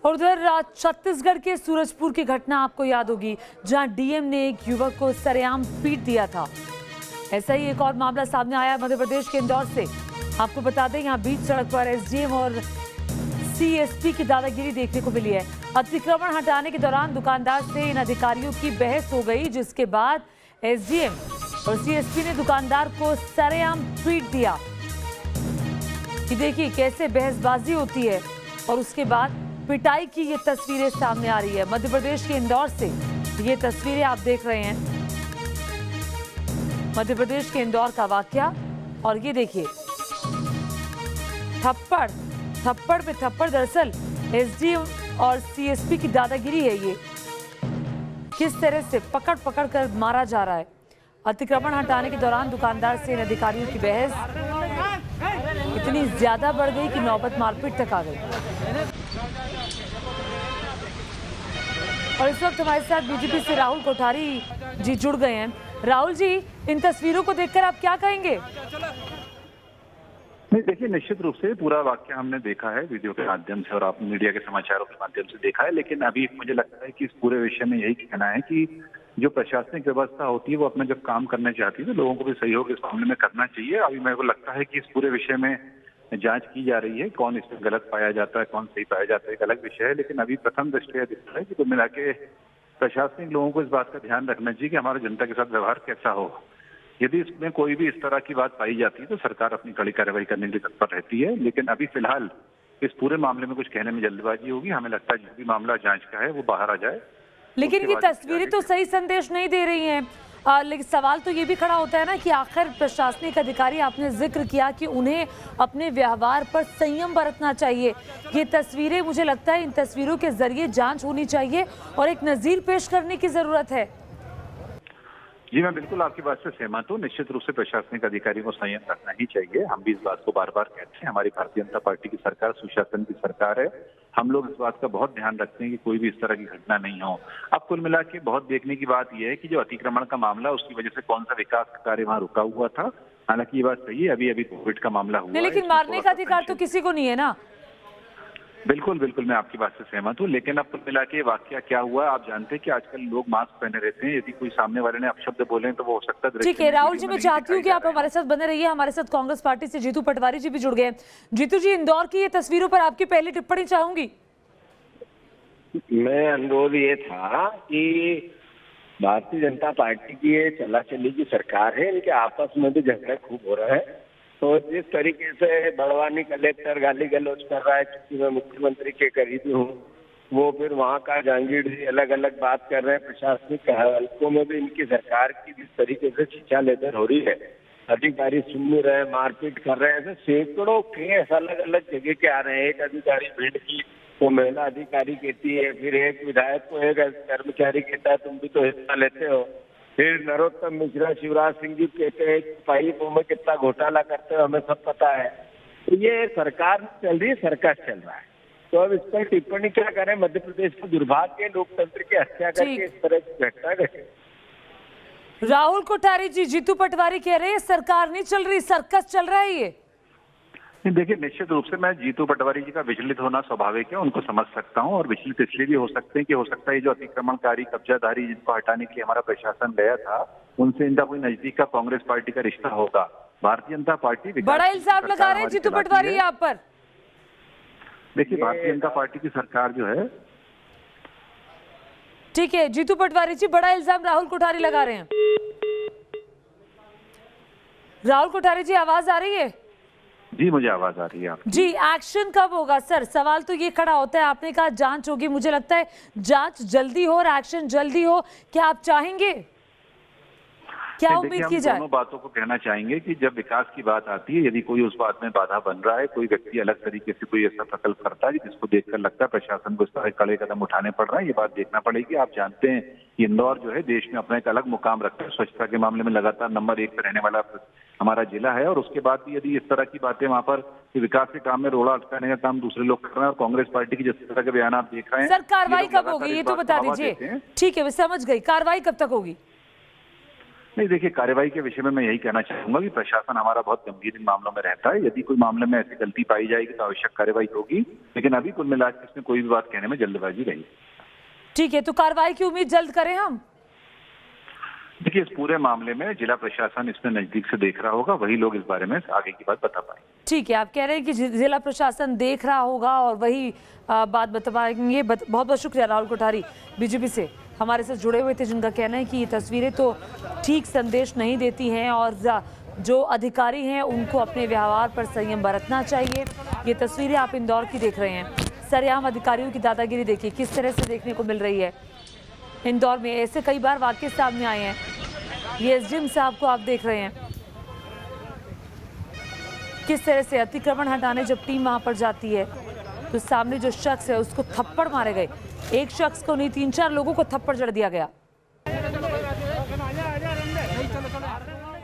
और उधर छत्तीसगढ़ के सूरजपुर की घटना आपको याद होगी, जहां डीएम ने एक युवक को सरेआम पीट दिया था। ऐसा ही एक और मामला सामने आया मध्य प्रदेश के इंदौर से। आपको बता दें, यहां बीच सड़क पर एसडीएम और सीएसपी की दादागिरी देखने को मिली है। अतिक्रमण हटाने के दौरान दुकानदार से इन अधिकारियों की बहस हो गई, जिसके बाद एसडीएम और सीएसपी ने दुकानदार को सरेआम पीट दिया। कि देखिए कैसे बहसबाजी होती है और उसके बाद पिटाई की ये तस्वीरें सामने आ रही है। मध्य प्रदेश के इंदौर से ये तस्वीरें आप देख रहे हैं, मध्य प्रदेश के इंदौर का वाकया। और ये देखिए थप्पड़ पे थप्पड़, दरअसल एसडीएम और सीएसपी की दादागिरी है। ये किस तरह से पकड़ कर मारा जा रहा है। अतिक्रमण हटाने के दौरान दुकानदार से इन अधिकारियों की बहस इतनी ज्यादा बढ़ गई कि नौबत मारपीट तक आ गई। और इस वक्त हमारे साथ बीजेपी से राहुल कोठारी जी जुड़ गए हैं। राहुल जी, इन तस्वीरों को देखकर आप क्या कहेंगे? नहीं, देखिए, निश्चित रूप से पूरा वाक्य हमने देखा है वीडियो के माध्यम से और आप मीडिया के समाचारों के माध्यम से देखा है। लेकिन अभी मुझे लगता है कि इस पूरे विषय में यही कहना है कि जो प्रशासनिक व्यवस्था होती है वो अपना जब काम करना चाहती है तो लोगों को भी सहयोग इस मामले में करना चाहिए। अभी मेरे को लगता है कि इस पूरे विषय में जांच की जा रही है, कौन इसमें गलत पाया जाता है, कौन सही पाया जाता है, एक अलग विषय है। लेकिन अभी प्रथम दृष्टया दिखता है कि तो मिला के प्रशासनिक लोगों को इस बात का ध्यान रखना चाहिए कि हमारे जनता के साथ व्यवहार कैसा हो। यदि इसमें कोई भी इस तरह की बात पाई जाती है तो सरकार अपनी कड़ी कार्रवाई करने के लिए तत्पर रहती है। लेकिन अभी फिलहाल इस पूरे मामले में कुछ कहने में जल्दबाजी होगी। हमें लगता है जो भी मामला जांच का है वो बाहर आ जाए। लेकिन ये तस्वीरें तो सही संदेश नहीं दे रही हैं। लेकिन सवाल तो ये भी खड़ा होता है ना कि आखिर प्रशासनिक अधिकारी, आपने जिक्र किया कि उन्हें अपने व्यवहार पर संयम बरतना चाहिए। ये तस्वीरें, मुझे लगता है इन तस्वीरों के जरिए जांच होनी चाहिए और एक नजीर पेश करने की जरूरत है। जी, मैं बिल्कुल आपकी बात से सहमत हूँ। निश्चित रूप से प्रशासनिक अधिकारियों को संयम रखना ही चाहिए। हम भी इस बात को बार बार कहते हैं। हमारी भारतीय जनता पार्टी की सरकार सुशासन की सरकार है। हम लोग इस बात का बहुत ध्यान रखते हैं कि कोई भी इस तरह की घटना नहीं हो। अब कुल मिला के बहुत देखने की बात यह है कि जो अतिक्रमण का मामला, उसकी वजह से कौन सा विकास का कार्य वहाँ रुका हुआ था। हालांकि ये बात सही है, अभी कोविड का मामला हुआ है, लेकिन मारने का अधिकार तो किसी को नहीं है ना। बिल्कुल बिल्कुल, मैं आपकी बात से सहमत हूँ। लेकिन अब कुल मिला के वाकया क्या हुआ, आप जानते हैं कि आजकल लोग मास्क पहने रहते हैं। यदि कोई सामने वाले ने अपशब्द बोले तो वो हो सकता है। ठीक है राहुल जी, मैं चाहती हूँ कि आप हमारे साथ बने रहिए। हमारे साथ कांग्रेस पार्टी से जीतू पटवारी जी भी जुड़ गए। जीतू जी, इंदौर की ये तस्वीरों पर आपकी पहली टिप्पणी चाहूंगी। मैं अनुरोध ये था कि भारतीय जनता पार्टी की ये चला चली की सरकार है, इनके आपस में भी झगड़े खूब हो रहे हैं। तो जिस तरीके से बड़वानी कलेक्टर गाली गलौज कर रहा है, क्योंकि मैं मुख्यमंत्री के करीबी हूँ, वो फिर वहाँ का जहांगीर जी अलग अलग बात कर रहे हैं। प्रशासनिक हल्कों में भी इनकी सरकार की जिस तरीके से शिक्षा लेकर हो रही है, अधिकारी सुन नहीं रहे, मारपीट कर रहे हैं। ऐसे सैकड़ों केस अलग अलग जगह के आ रहे हैं। एक अधिकारी भिंड की वो महिला अधिकारी कहती है, फिर एक विधायक को एक कर्मचारी कहता है तुम भी तो हिस्सा लेते हो। फिर नरोत्तम मिश्रा, शिवराज सिंह जी कहते हैं पाइपों में कितना घोटाला करते हो, हमें सब पता है। तो ये सरकार चल रही है, सर्कस चल रहा है। तो अब इस पर टिप्पणी क्या करें? मध्य प्रदेश को दुर्भाग्य, लोकतंत्र की हत्या करके इस तरह की घटना घटे। राहुल कोठारी जी, जीतू पटवारी कह रहे हैं सरकार नहीं चल रही, सर्कस चल रहा है ये। देखिए, निश्चित रूप से मैं जीतू पटवारी जी का विचलित होना स्वाभाविक है, उनको समझ सकता हूं। और विचलित इसलिए भी हो सकते हैं कि हो सकता है जो अतिक्रमणकारी, कब्जाधारी जिनको हटाने के लिए हमारा प्रशासन गया था, उनसे इनका कोई नजदीक का कांग्रेस पार्टी का रिश्ता होगा। भारतीय जनता पार्टी बड़ा इल्जाम लगा रहे हैं जीतू पटवारी यहाँ पर। देखिए, भारतीय जनता पार्टी की सरकार जो है, ठीक है जीतू पटवारी जी, बड़ा इल्जाम राहुल कोठारी लगा रहे हैं। राहुल कोठारी जी, आवाज आ रही है? जी, मुझे आवाज आ रही है आपकी। जी, एक्शन कब होगा सर? सवाल तो ये खड़ा होता है, आपने कहा जांच होगी, मुझे लगता है जांच जल्दी हो और एक्शन जल्दी हो। क्या आप चाहेंगे, क्या उम्मीद की जाए? दोनों बातों को कहना चाहेंगे कि जब विकास की बात आती है, यदि कोई उस बात में बाधा बन रहा है, कोई व्यक्ति अलग तरीके से कोई ऐसा प्रकल्प करता है जिसको देखकर लगता है प्रशासन को इस तरह कड़े कदम उठाने पड़ रहा है, ये बात देखना पड़ेगी। आप जानते हैं कि इंदौर जो है देश में अपना एक अलग मुकाम रखता है, स्वच्छता के मामले में लगातार नंबर 1 पर रहने वाला हमारा जिला है। और उसके बाद भी यदि इस तरह की बातें वहाँ पर विकास के काम में रोड़ा अटकाने का काम दूसरे लोग कर रहे हैं और कांग्रेस पार्टी की जिस तरह के बयान आप देख रहे हैं, सर तो, कार्रवाई कब होगी ये तो बता दीजिए। ठीक है, मैं समझ गई, कार्रवाई कब तक होगी? नहीं, देखिए, कार्रवाई के विषय में मैं यही कहना चाहूंगा कि प्रशासन हमारा बहुत गंभीर इन मामलों में रहता है। यदि कोई मामले में ऐसी गलती पाई जाएगी तो आवश्यक कार्रवाई होगी, लेकिन अभी कुल मिलाकर इसमें कोई भी बात कहने में जल्दबाजी रही। ठीक है, तो कार्रवाई की उम्मीद जल्द करें हम? देखिए, इस पूरे मामले में जिला प्रशासन इसमें नजदीक से देख रहा होगा, वही लोग इस बारे में आगे की बात बता पाएंगे। ठीक है, आप कह रहे हैं कि जिला प्रशासन देख रहा होगा और वही बात बता पाएंगे। बहुत बहुत शुक्रिया राहुल कोठारी बीजेपी से हमारे साथ जुड़े हुए थे, जिनका कहना है कि ये तस्वीरें तो ठीक संदेश नहीं देती हैं और जो अधिकारी हैं उनको अपने व्यवहार पर संयम बरतना चाहिए। ये तस्वीरें आप इंदौर की देख रहे हैं, सरेआम अधिकारियों की दादागिरी देखिए किस तरह से देखने को मिल रही है इंदौर में। ऐसे कई बार वाकये सामने आए हैं। ये एसडीएम साहब को आप देख रहे हैं किस तरह से अतिक्रमण हटाने जब टीम वहां पर जाती है तो सामने जो शख्स है उसको थप्पड़ मारे गए। एक शख्स को नहीं, 3-4 लोगों को थप्पड़ जड़ दिया गया।